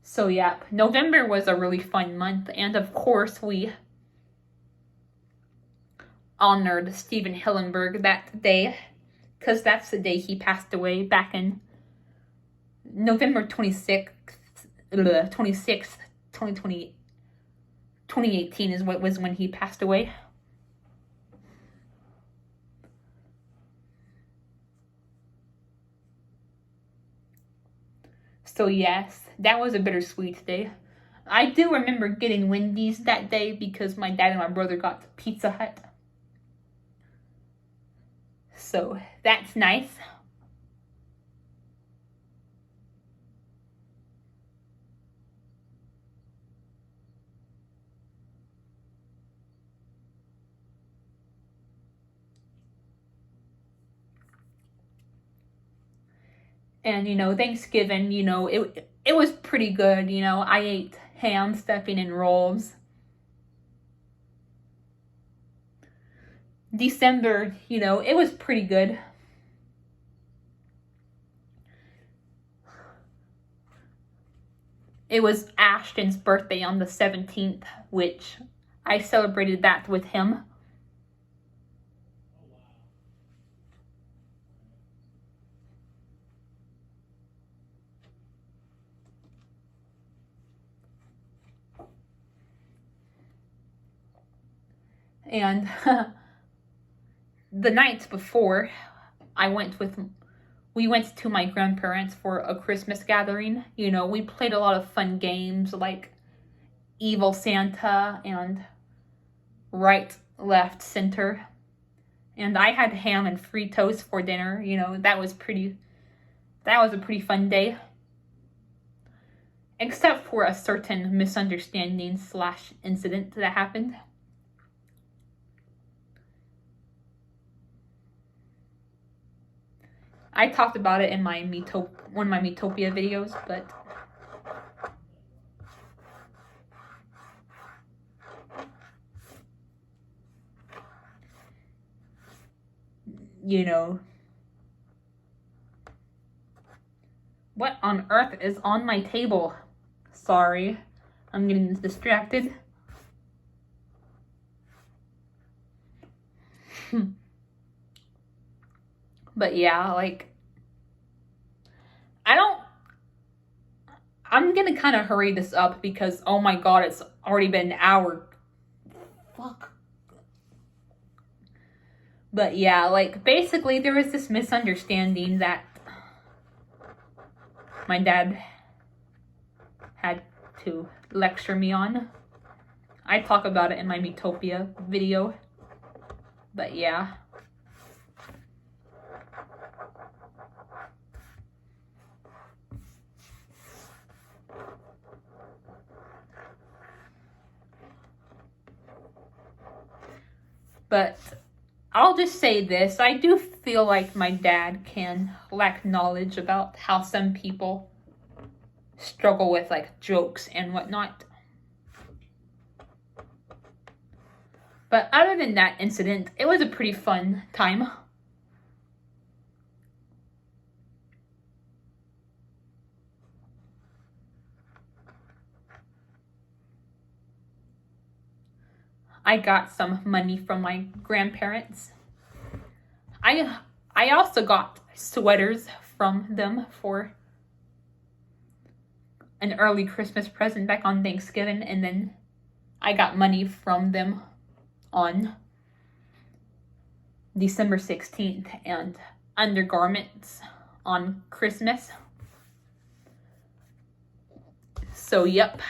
So yeah, November was a really fun month, and of course we honored Steven Hillenburg that day, because that's the day he passed away, back in November 26th, 2018 is what was when he passed away. So yes, that was a bittersweet day. I do remember getting Wendy's that day because my dad and my brother got Pizza Hut. So that's nice. And, Thanksgiving, it was pretty good. I ate ham, stuffing, and rolls. December, it was pretty good. It was Ashton's birthday on the 17th, which I celebrated that with him. And the night before, we went to my grandparents for a Christmas gathering. We played a lot of fun games like Evil Santa and Right, Left, Center. And I had ham and Fritos for dinner. That was a pretty fun day. Except for a certain misunderstanding / incident that happened. I talked about it in one of my Miitopia videos, but what on earth is on my table? Sorry, I'm getting distracted. But yeah, I'm gonna kind of hurry this up because, oh my god, it's already been an hour. Fuck. But yeah, basically there was this misunderstanding that my dad had to lecture me on. I talk about it in my Miitopia video. But yeah. But I'll just say this, I do feel like my dad can lack knowledge about how some people struggle with jokes and whatnot. But other than that incident, it was a pretty fun time. I got some money from my grandparents. I also got sweaters from them for an early Christmas present back on Thanksgiving, and then I got money from them on December 16th and undergarments on Christmas. So, yep.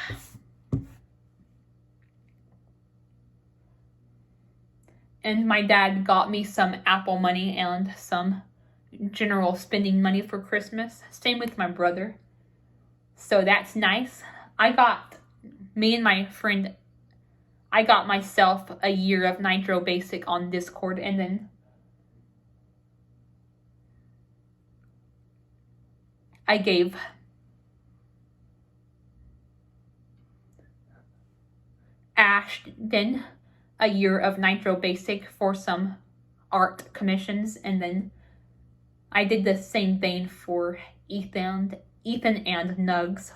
And my dad got me some Apple money and some general spending money for Christmas. Same with my brother. So that's nice. Me and my friend, I got myself a year of Nitro Basic on Discord, and then I gave Ashton a year of Nitro Basic for some art commissions, and then I did the same thing for Ethan and Nugs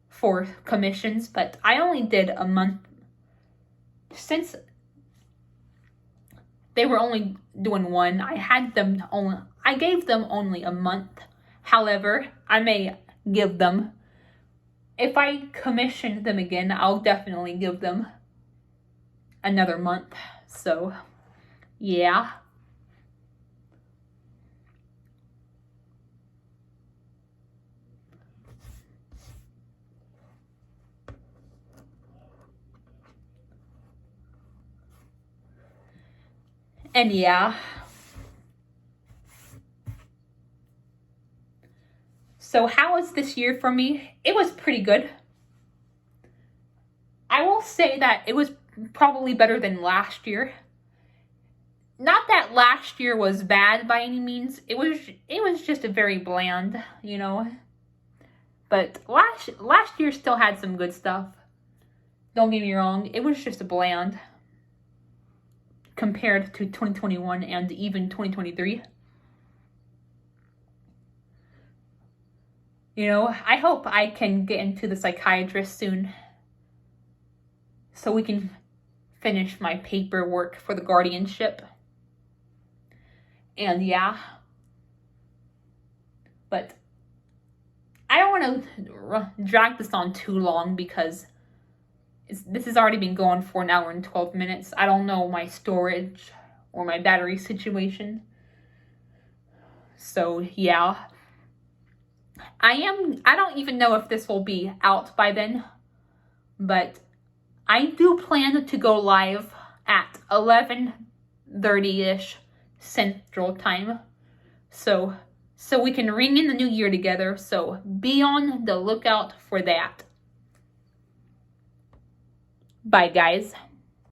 for commissions, but I only did a month since they were only doing one. I gave them only a month. However, I may give them, if I commission them again, I'll definitely give them another month. So, yeah. And yeah. So how was this year for me? It was pretty good. I will say that it was probably better than last year. Not that last year was bad by any means. It was just a very bland, you know. But last year still had some good stuff. Don't get me wrong, it was just a bland compared to 2021 and even 2023. You know, I hope I can get into the psychiatrist soon so we can finish my paperwork for the guardianship. And yeah. But I don't want to drag this on too long because this has already been going for an hour and 12 minutes. I don't know my storage or my battery situation. So, yeah. I don't even know if this will be out by then, but I do plan to go live at 11:30ish Central Time. So we can ring in the new year together. So be on the lookout for that. Bye, guys.